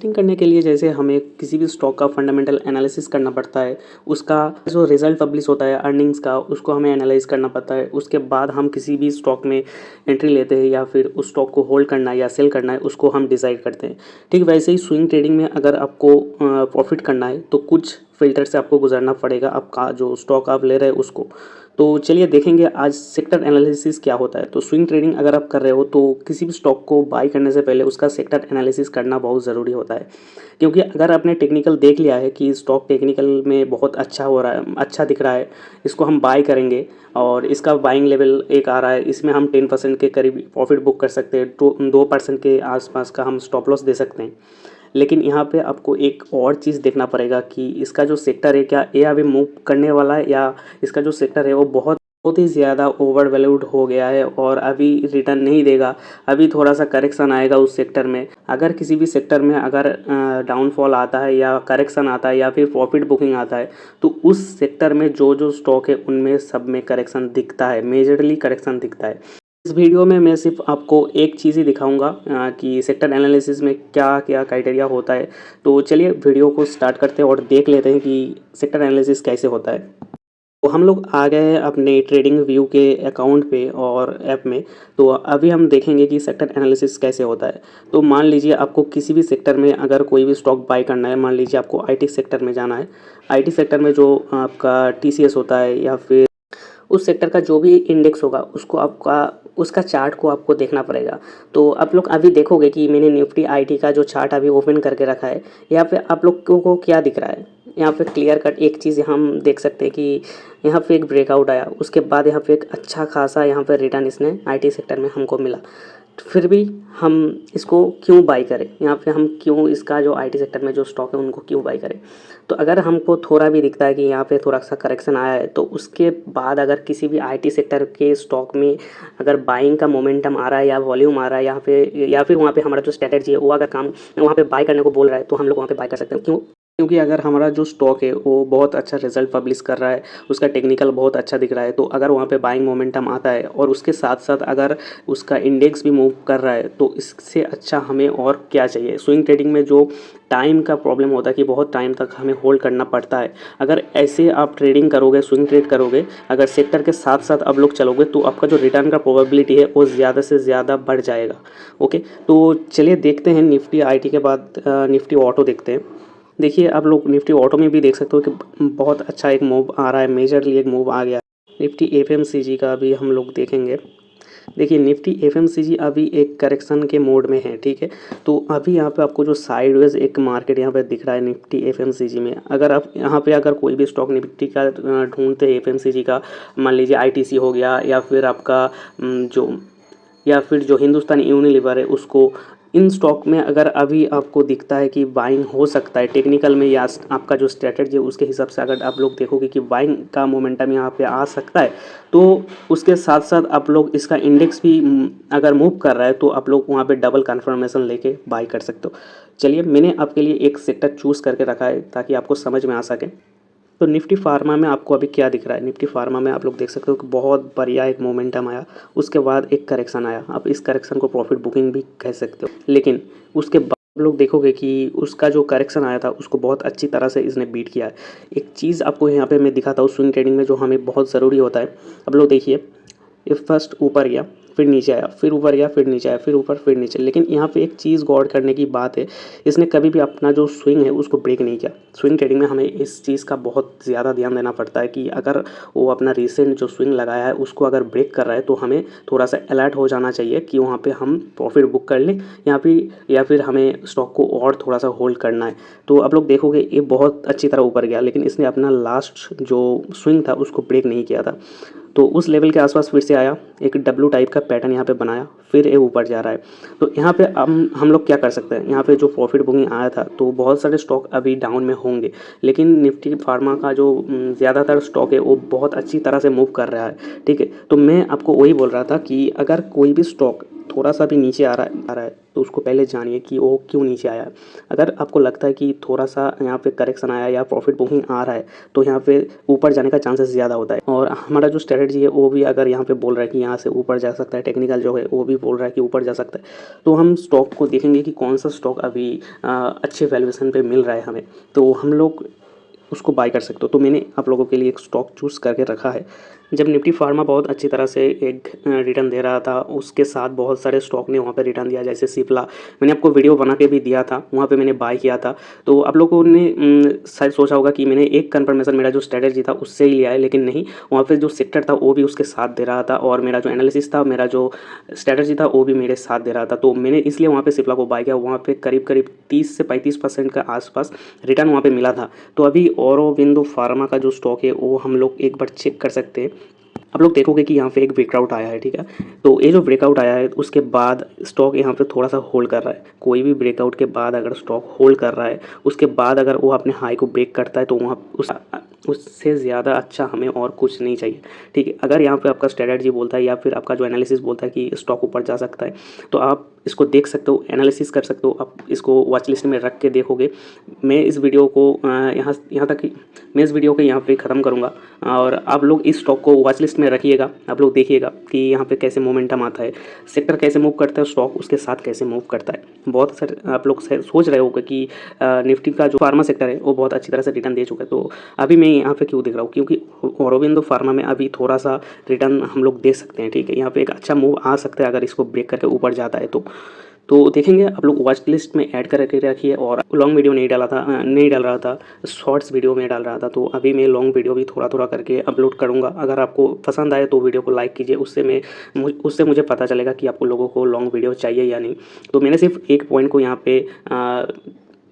Trading करने के लिए जैसे हमें किसी भी स्टॉक का फंडामेंटल एनालिसिस करना पड़ता है, उसका जो रिजल्ट पब्लिश होता है अर्निंग्स का, उसको हमें एनालाइज करना पड़ता है। उसके बाद हम किसी भी स्टॉक में एंट्री लेते हैं या फिर उस स्टॉक को होल्ड करना है या सेल करना है, उसको हम डिसाइड करते हैं। ठीक वैसे ही स्विंग ट्रेडिंग में अगर आपको प्रॉफिट करना है तो कुछ फिल्टर से आपको गुजरना पड़ेगा, आपका जो स्टॉक आप ले रहे हैं उसको। तो चलिए देखेंगे आज सेक्टर एनालिसिस क्या होता है। तो स्विंग ट्रेडिंग अगर आप कर रहे हो तो किसी भी स्टॉक को बाई करने से पहले उसका सेक्टर एनालिसिस करना बहुत ज़रूरी होता है, क्योंकि अगर आपने टेक्निकल देख लिया है कि स्टॉक टेक्निकल में बहुत अच्छा हो रहा है, अच्छा दिख रहा है, इसको हम बाई करेंगे और इसका बाइंग लेवल एक आ रहा है, इसमें हम 10% के करीब प्रॉफिट बुक कर सकते हैं, 2% के आसपास का हम स्टॉप लॉस दे सकते हैं। लेकिन यहाँ पे आपको एक और चीज़ देखना पड़ेगा कि इसका जो सेक्टर है क्या ये अभी मूव करने वाला है, या इसका जो सेक्टर है वो बहुत बहुत ही ज़्यादा ओवर वैल्यूड हो गया है और अभी रिटर्न नहीं देगा, अभी थोड़ा सा करेक्शन आएगा उस सेक्टर में। अगर किसी भी सेक्टर में अगर डाउनफॉल आता है या करेक्शन आता है या फिर प्रॉफिट बुकिंग आता है, तो उस सेक्टर में जो जो स्टॉक है उनमें सब में करेक्शन दिखता है, मेजरली करेक्शन दिखता है। इस वीडियो में मैं सिर्फ आपको एक चीज़ ही दिखाऊंगा कि सेक्टर एनालिसिस में क्या क्या क्राइटेरिया होता है। तो चलिए वीडियो को स्टार्ट करते हैं और देख लेते हैं कि सेक्टर एनालिसिस कैसे होता है। तो हम लोग आ गए हैं अपने ट्रेडिंग व्यू के अकाउंट पे और ऐप में। तो अभी हम देखेंगे कि सेक्टर एनालिसिस कैसे होता है। तो मान लीजिए आपको किसी भी सेक्टर में अगर कोई भी स्टॉक बाय करना है, मान लीजिए आपको आईटी सेक्टर में जाना है। आईटी सेक्टर में जो आपका टीसीएस होता है या फिर उस सेक्टर का जो भी इंडेक्स होगा उसको आपका उसका चार्ट को आपको देखना पड़ेगा। तो आप लोग अभी देखोगे कि मैंने निफ्टी आईटी का जो चार्ट अभी ओपन करके रखा है, यहाँ पे आप लोग को क्या दिख रहा है। यहाँ पे क्लियर कट एक चीज़ हम देख सकते हैं कि यहाँ पे एक ब्रेकआउट आया, उसके बाद यहाँ पे एक अच्छा खासा यहाँ पे रिटर्न इसने आईटी सेक्टर में हमको मिला। फिर भी हम इसको क्यों बाई करें, यहाँ पे हम क्यों इसका जो आईटी सेक्टर में जो स्टॉक है उनको क्यों बाई करें। तो अगर हमको थोड़ा भी दिखता है कि यहाँ पे थोड़ा सा करेक्शन आया है, तो उसके बाद अगर किसी भी आईटी सेक्टर के स्टॉक में अगर बाइंग का मोमेंटम आ रहा है या वॉल्यूम आ रहा है यहाँ पे, या फिर वहाँ पे हमारा जो स्ट्रेटजी है वो अगर काम वहाँ पे बाई करने को बोल रहा है, तो हम लोग वहाँ पे बाई कर सकते हैं। क्योंकि अगर हमारा जो स्टॉक है वो बहुत अच्छा रिजल्ट पब्लिश कर रहा है, उसका टेक्निकल बहुत अच्छा दिख रहा है, तो अगर वहाँ पे बाइंग मोमेंटम आता है और उसके साथ साथ अगर उसका इंडेक्स भी मूव कर रहा है, तो इससे अच्छा हमें और क्या चाहिए। स्विंग ट्रेडिंग में जो टाइम का प्रॉब्लम होता है कि बहुत टाइम तक हमें होल्ड करना पड़ता है, अगर ऐसे आप ट्रेडिंग करोगे, स्विंग ट्रेड करोगे, अगर सेक्टर के साथ साथ आप लोग चलोगे, तो आपका जो रिटर्न का प्रोबेबिलिटी है वो ज़्यादा से ज़्यादा बढ़ जाएगा। ओके, तो चलिए देखते हैं निफ्टी आईटी के बाद निफ्टी ऑटो देखते हैं। देखिए आप लोग निफ्टी ऑटो में भी देख सकते हो कि बहुत अच्छा एक मूव आ रहा है, मेजरली एक मूव आ गया। निफ्टी एफएमसीजी का भी हम लोग देखेंगे। देखिए निफ्टी एफएमसीजी अभी एक करेक्शन के मोड में है, ठीक है। तो अभी यहाँ पे आपको जो साइडवेज एक मार्केट यहाँ पे दिख रहा है निफ्टी एफएमसीजी में, अगर आप यहाँ पे अगर कोई भी स्टॉक निफ्टी का ढूंढते हैं एफएमसीजी का, मान लीजिए आईटीसी हो गया या फिर आपका जो या फिर जो हिंदुस्तान यूनिलीवर है उसको, इन स्टॉक में अगर अभी आपको दिखता है कि बाइंग हो सकता है टेक्निकल में, या आपका जो स्ट्रेटजी है उसके हिसाब से अगर आप लोग देखोगे कि बाइंग का मोमेंटम यहाँ पे आ सकता है, तो उसके साथ साथ आप लोग इसका इंडेक्स भी अगर मूव कर रहा है, तो आप लोग वहाँ पे डबल कन्फर्मेशन लेके बाई कर सकते हो। चलिए मैंने आपके लिए एक सेक्टर चूज़ करके रखा है ताकि आपको समझ में आ सके। तो निफ्टी फार्मा में आपको अभी क्या दिख रहा है। निफ्टी फार्मा में आप लोग देख सकते हो कि बहुत बढ़िया एक मोमेंटम आया, उसके बाद एक करेक्शन आया। आप इस करेक्शन को प्रॉफिट बुकिंग भी कह सकते हो, लेकिन उसके बाद आप लोग देखोगे कि उसका जो करेक्शन आया था उसको बहुत अच्छी तरह से इसने बीट किया है। एक चीज़ आपको यहाँ पे मैं दिखाता हूँ स्विंग ट्रेडिंग में जो हमें बहुत ज़रूरी होता है। आप लोग देखिए, ये फर्स्ट ऊपर गया, फिर नीचे आया, फिर ऊपर गया, फिर नीचे आया, फिर ऊपर, फिर नीचे। लेकिन यहाँ पे एक चीज़ गौर करने की बात है, इसने कभी भी अपना जो स्विंग है उसको ब्रेक नहीं किया। स्विंग ट्रेडिंग में हमें इस चीज़ का बहुत ज़्यादा ध्यान देना पड़ता है कि अगर वो अपना रिसेंट जो स्विंग लगाया है उसको अगर ब्रेक कर रहा है, तो हमें थोड़ा सा अलर्ट हो जाना चाहिए कि वहाँ पे हम प्रॉफिट बुक कर लें यहाँ पे, या फिर हमें स्टॉक को और थोड़ा सा होल्ड करना है। तो आप लोग देखोगे ये बहुत अच्छी तरह ऊपर गया, लेकिन इसने अपना लास्ट जो स्विंग था उसको ब्रेक नहीं किया था। तो उस लेवल के आसपास फिर से आया, एक डब्ल्यू टाइप का पैटर्न यहाँ पे बनाया, फिर ये ऊपर जा रहा है। तो यहाँ पे हम लोग क्या कर सकते हैं, यहाँ पे जो प्रॉफिट बुकिंग आया था, तो बहुत सारे स्टॉक अभी डाउन में होंगे, लेकिन निफ्टी फार्मा का जो ज़्यादातर स्टॉक है वो बहुत अच्छी तरह से मूव कर रहा है, ठीक है। तो मैं आपको वही बोल रहा था कि अगर कोई भी स्टॉक थोड़ा सा भी नीचे आ रहा है तो उसको पहले जानिए कि वो क्यों नीचे आया है। अगर आपको लगता है कि थोड़ा सा यहाँ पे करेक्शन आया या प्रॉफिट बुकिंग आ रहा है तो यहाँ पे ऊपर जाने का चांसेस ज़्यादा होता है। और हमारा जो स्ट्रेटजी है वो भी अगर यहाँ पे बोल रहा है कि यहाँ से ऊपर जा सकता है, टेक्निकल जो है वो भी बोल रहा है कि ऊपर जा सकता है, तो हम स्टॉक को देखेंगे कि कौन सा स्टॉक अभी अच्छे वैल्यूएशन पे मिल रहा है हमें, तो हम लोग उसको बाय कर सकते हो। तो मैंने आप लोगों के लिए एक स्टॉक चूज़ करके रखा है। जब निफ्टी फार्मा बहुत अच्छी तरह से एक रिटर्न दे रहा था, उसके साथ बहुत सारे स्टॉक ने वहाँ पे रिटर्न दिया, जैसे सिप्ला मैंने आपको वीडियो बना के भी दिया था, वहाँ पे मैंने बाय किया था। तो आप लोगों ने शायद सोचा होगा कि मैंने एक कन्फर्मेशन मेरा जो स्ट्रेटजी था उससे ही लिया है, लेकिन नहीं, वहाँ पे जो सेक्टर था वो भी उसके साथ दे रहा था और मेरा जो एनालिसिस था, मेरा जो स्ट्रेटजी था वो भी मेरे साथ दे रहा था। तो मैंने इसलिए वहाँ पे सिप्ला को बाय किया। वहाँ पे करीब करीब 30 से 35% का आसपास रिटर्न वहाँ पे मिला था। तो अभी औरोबिंदो फार्मा का जो स्टॉक है वो हम लोग एक बार चेक कर सकते हैं। आप लोग देखोगे कि यहाँ पे एक ब्रेकआउट आया है, ठीक है। तो ये जो ब्रेकआउट आया है उसके बाद स्टॉक यहाँ पे थोड़ा सा होल्ड कर रहा है। कोई भी ब्रेकआउट के बाद अगर स्टॉक होल्ड कर रहा है, उसके बाद अगर वो अपने हाई को ब्रेक करता है तो वहाँ उससे ज़्यादा अच्छा हमें और कुछ नहीं चाहिए, ठीक है। अगर यहाँ पे आपका स्ट्रेटजी बोलता है या फिर आपका जो एनालिसिस बोलता है कि स्टॉक ऊपर जा सकता है, तो आप इसको देख सकते हो, एनालिसिस कर सकते हो, आप इसको वॉच लिस्ट में रख के देखोगे। मैं इस वीडियो को यहाँ तक मैं इस वीडियो को यहाँ पे ख़त्म करूँगा और आप लोग इस स्टॉक को वॉच लिस्ट में रखिएगा। आप लोग देखिएगा कि यहाँ पे कैसे मोमेंटम आता है, सेक्टर कैसे मूव करता है, स्टॉक उसके साथ कैसे मूव करता है। बहुत सारे आप लोग सोच रहे होगा कि निफ्टी का जो फार्मा सेक्टर है वो बहुत अच्छी तरह से रिटर्न दे चुका है। तो अभी मैं यहाँ पे क्यों दिख रहा हूँ, क्योंकि औरोबिंदो फार्मा में अभी थोड़ा सा रिटर्न हम लोग दे सकते हैं, ठीक है। यहाँ पे एक अच्छा मूव आ सकता है अगर इसको ब्रेक करके ऊपर जाता है तो देखेंगे। आप लोग वॉच लिस्ट में ऐड करके रखिए। और लॉन्ग वीडियो नहीं डाल रहा था, शॉर्ट्स वीडियो में डाल रहा था। तो अभी मैं लॉन्ग वीडियो भी थोड़ा थोड़ा करके अपलोड करूँगा। अगर आपको पसंद आए तो वीडियो को लाइक कीजिए, उससे मुझे पता चलेगा कि आपको लोगों को लॉन्ग वीडियो चाहिए या नहीं। तो मैंने सिर्फ एक पॉइंट को यहाँ पे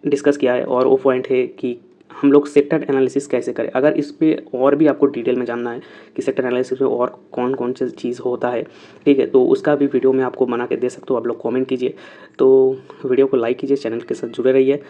डिस्कस किया है और वो पॉइंट है कि हम लोग सेक्टर एनालिसिस कैसे करें। अगर इस पे और भी आपको डिटेल में जानना है कि सेक्टर एनालिसिस में और कौन कौन सी चीज़ होता है, ठीक है, तो उसका भी वीडियो मैं आपको बना के दे सकता हूँ। आप लोग कमेंट कीजिए। तो वीडियो को लाइक कीजिए, चैनल के साथ जुड़े रहिए।